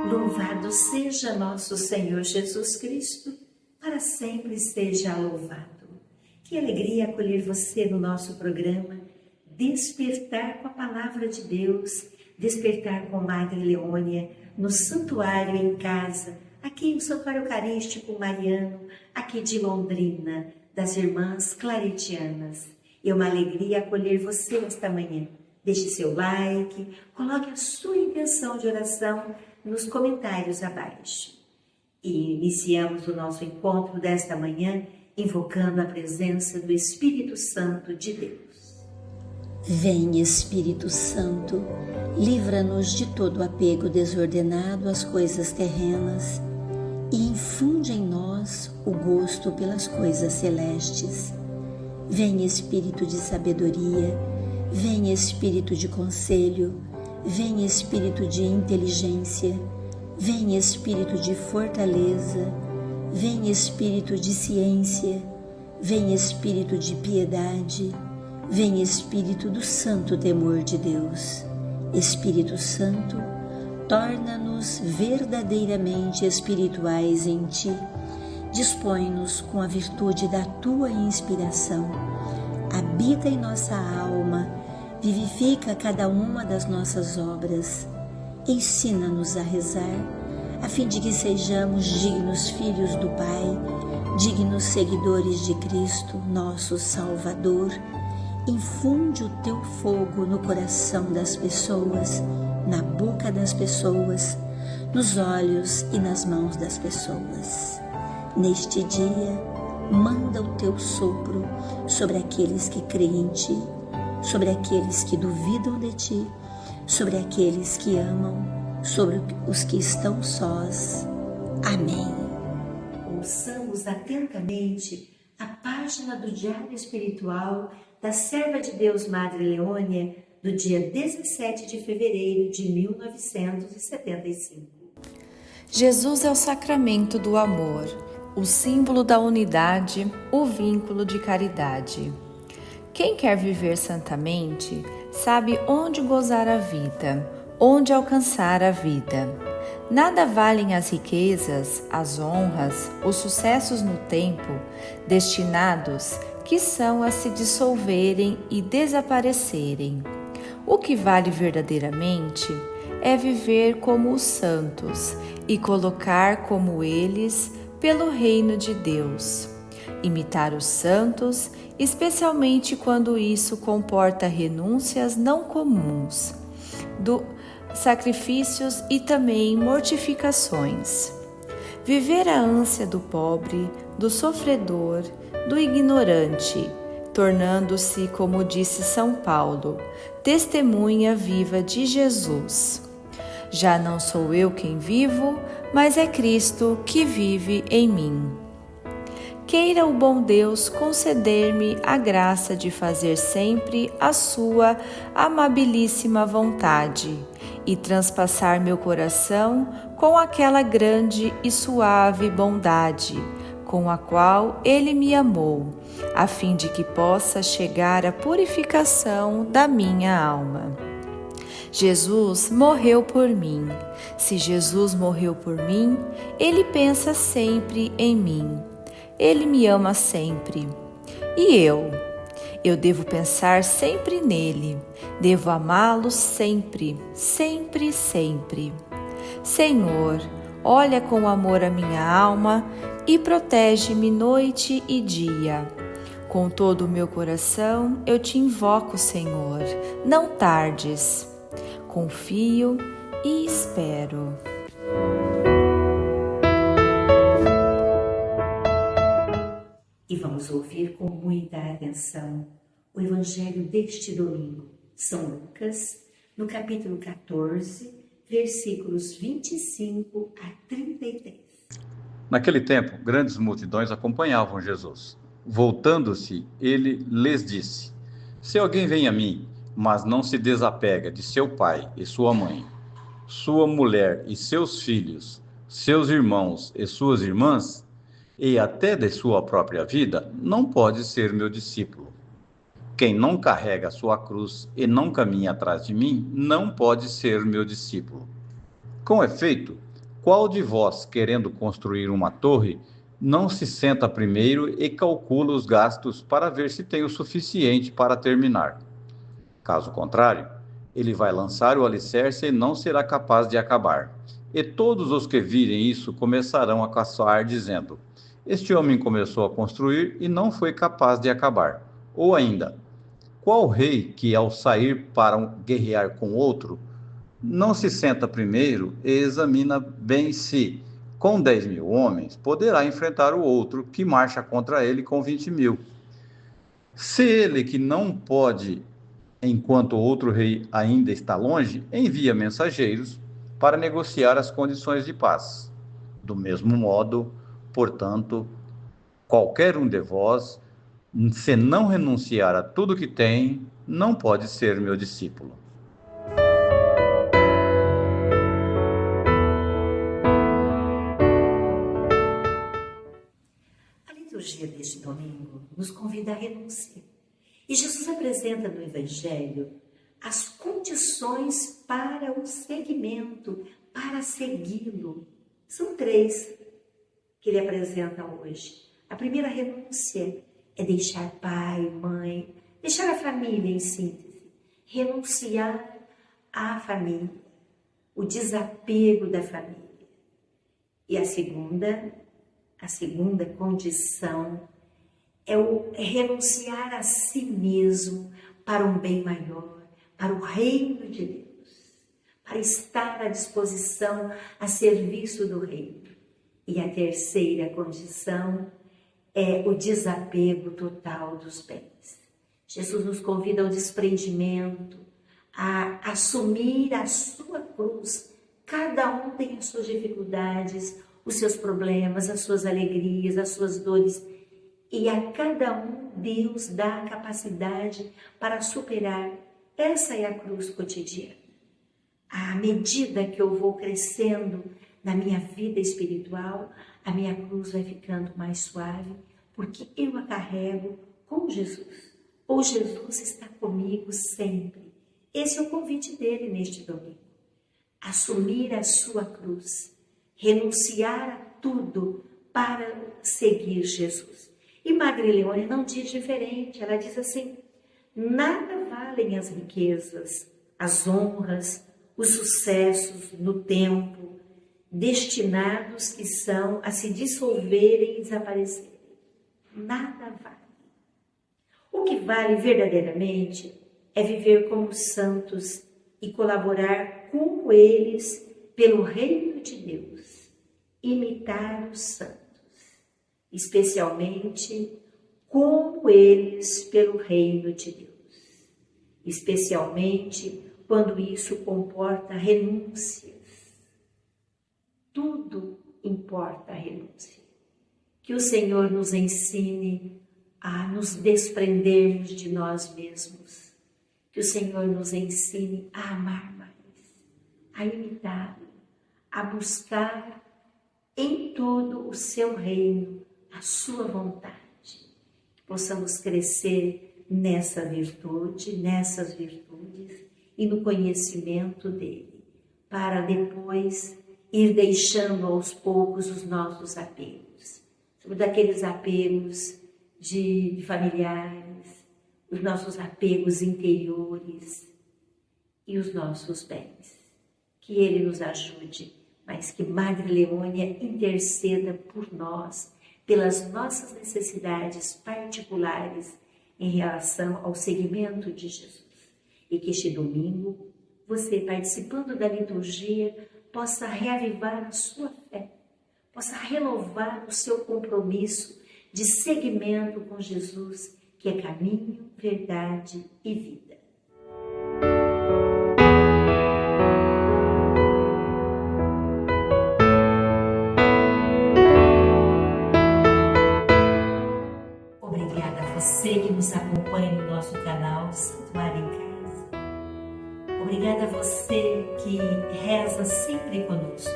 Louvado seja nosso Senhor Jesus Cristo, para sempre seja louvado. Que alegria acolher você no nosso programa Despertar com a Palavra de Deus, Despertar com Madre Leônia, no santuário em casa, aqui no Santuário Eucarístico Mariano, aqui de Londrina, das Irmãs Claretianas. É uma alegria acolher você esta manhã. Deixe seu like, coloque a sua intenção de oração nos comentários abaixo. E iniciamos o nosso encontro desta manhã invocando a presença do Espírito Santo de Deus. Vem, Espírito Santo, livra-nos de todo apego desordenado às coisas terrenas e infunde em nós o gosto pelas coisas celestes. Vem, Espírito de sabedoria, vem, Espírito de conselho, vem, Espírito de inteligência, vem, Espírito de fortaleza, vem, Espírito de ciência, vem, Espírito de piedade, vem, Espírito do santo temor de Deus. Espírito Santo, torna-nos verdadeiramente espirituais em Ti, dispõe-nos com a virtude da Tua inspiração, habita em nossa alma, vivifica cada uma das nossas obras, ensina-nos a rezar, a fim de que sejamos dignos filhos do Pai, dignos seguidores de Cristo, nosso Salvador. Infunde o Teu fogo no coração das pessoas, na boca das pessoas, nos olhos e nas mãos das pessoas. Neste dia, manda o Teu sopro sobre aqueles que creem em Ti, sobre aqueles que duvidam de Ti, sobre aqueles que amam, sobre os que estão sós. Amém. Ouçamos atentamente a página do Diário Espiritual da Serva de Deus Madre Leônia, do dia 17 de fevereiro de 1975. Jesus é o sacramento do amor, o símbolo da unidade, o vínculo de caridade. Quem quer viver santamente sabe onde gozar a vida, onde alcançar a vida. Nada valem as riquezas, as honras, os sucessos no tempo, destinados que são a se dissolverem e desaparecerem. O que vale verdadeiramente é viver como os santos e colocar como eles pelo reino de Deus. Imitar os santos, especialmente quando isso comporta renúncias não comuns, sacrifícios e também mortificações. Viver a ânsia do pobre, do sofredor, do ignorante, tornando-se, como disse São Paulo, testemunha viva de Jesus. Já não sou eu quem vivo, mas é Cristo que vive em mim. Queira o bom Deus conceder-me a graça de fazer sempre a sua amabilíssima vontade e transpassar meu coração com aquela grande e suave bondade com a qual Ele me amou, a fim de que possa chegar à purificação da minha alma. Jesus morreu por mim. Se Jesus morreu por mim, Ele pensa sempre em mim. Ele me ama sempre. E eu? Eu devo pensar sempre nele. Devo amá-lo sempre, sempre, sempre. Senhor, olha com amor a minha alma e protege-me noite e dia. Com todo o meu coração eu te invoco, Senhor. Não tardes. Confio e espero. E vamos ouvir com muita atenção o Evangelho deste domingo, São Lucas, no capítulo 14, versículos 25 a 33. Naquele tempo, grandes multidões acompanhavam Jesus. Voltando-se, ele lhes disse: Se alguém vem a mim, mas não se desapega de seu pai e sua mãe, sua mulher e seus filhos, seus irmãos e suas irmãs, e até de sua própria vida, não pode ser meu discípulo. Quem não carrega a sua cruz e não caminha atrás de mim, não pode ser meu discípulo. Com efeito, Qual de vós, querendo construir uma torre, não se senta primeiro e calcula os gastos para ver se tem o suficiente para terminar? Caso contrário, ele vai lançar o alicerce e não será capaz de acabar. E todos os que virem isso começarão a caçoar, dizendo: este homem começou a construir e não foi capaz de acabar. Ou ainda, qual rei que, ao sair para guerrear com outro, não se senta primeiro e examina bem se, com 10.000 homens, poderá enfrentar o outro que marcha contra ele com 20.000? Se ele, que não pode, enquanto o outro rei ainda está longe, envia mensageiros para negociar as condições de paz. Do mesmo modo, portanto, qualquer um de vós, se não renunciar a tudo que tem, não pode ser meu discípulo. A liturgia deste domingo nos convida à renúncia. E Jesus apresenta no Evangelho as condições para o seguimento, para segui-lo. São 3 que ele apresenta hoje. A primeira renúncia é deixar pai, mãe, deixar a família em síntese, renunciar à família, o desapego da família. E a segunda condição é renunciar a si mesmo para um bem maior, para o reino de Deus, para estar à disposição, a serviço do reino. E a terceira condição é o desapego total dos bens. Jesus nos convida ao desprendimento, a assumir a sua cruz. Cada um tem as suas dificuldades, os seus problemas, as suas alegrias, as suas dores. E a cada um Deus dá a capacidade para superar. Essa é a cruz cotidiana. À medida que eu vou crescendo na minha vida espiritual, a minha cruz vai ficando mais suave, porque eu a carrego com Jesus. Ou Jesus está comigo sempre. Esse é o convite dele neste domingo. Assumir a sua cruz, renunciar a tudo para seguir Jesus. E Madre Leônia não diz diferente, ela diz assim: nada valem as riquezas, as honras, os sucessos no tempo, destinados que são a se dissolverem e desaparecerem. Nada vale. O que vale verdadeiramente é viver como santos e colaborar com eles pelo reino de Deus, imitar os santos, especialmente como eles pelo reino de Deus, especialmente quando isso comporta renúncias. Tudo importa a renúncia. Que o Senhor nos ensine a nos desprendermos de nós mesmos. Que o Senhor nos ensine a amar mais, a imitá-lo, a buscar em todo o seu reino a sua vontade. Que possamos crescer nessa virtude, nessas virtudes e no conhecimento dele, para depois ir deixando aos poucos os nossos apegos, sobre daqueles apegos de familiares, os nossos apegos interiores e os nossos bens. Que ele nos ajude, mas que Madre Leônia interceda por nós, pelas nossas necessidades particulares em relação ao seguimento de Jesus. E que este domingo, você participando da liturgia, possa reavivar a sua fé, possa renovar o seu compromisso de seguimento com Jesus, que é caminho, verdade e vida. Obrigada a você que nos acompanha no nosso canal Santo Maria em Casa. Obrigada a você que reza sempre conosco.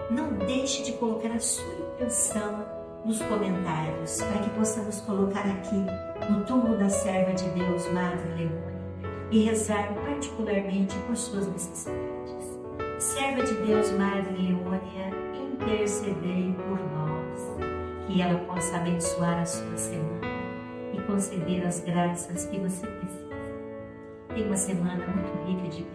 Não deixe de colocar a sua intenção nos comentários, para que possamos colocar aqui no túmulo da serva de Deus, Madre Leônia, e rezar particularmente por suas necessidades. Serva de Deus, Madre Leônia, intercedei por nós, que ela possa abençoar a sua semana e conceder as graças que você precisa. Tenha uma semana muito rica de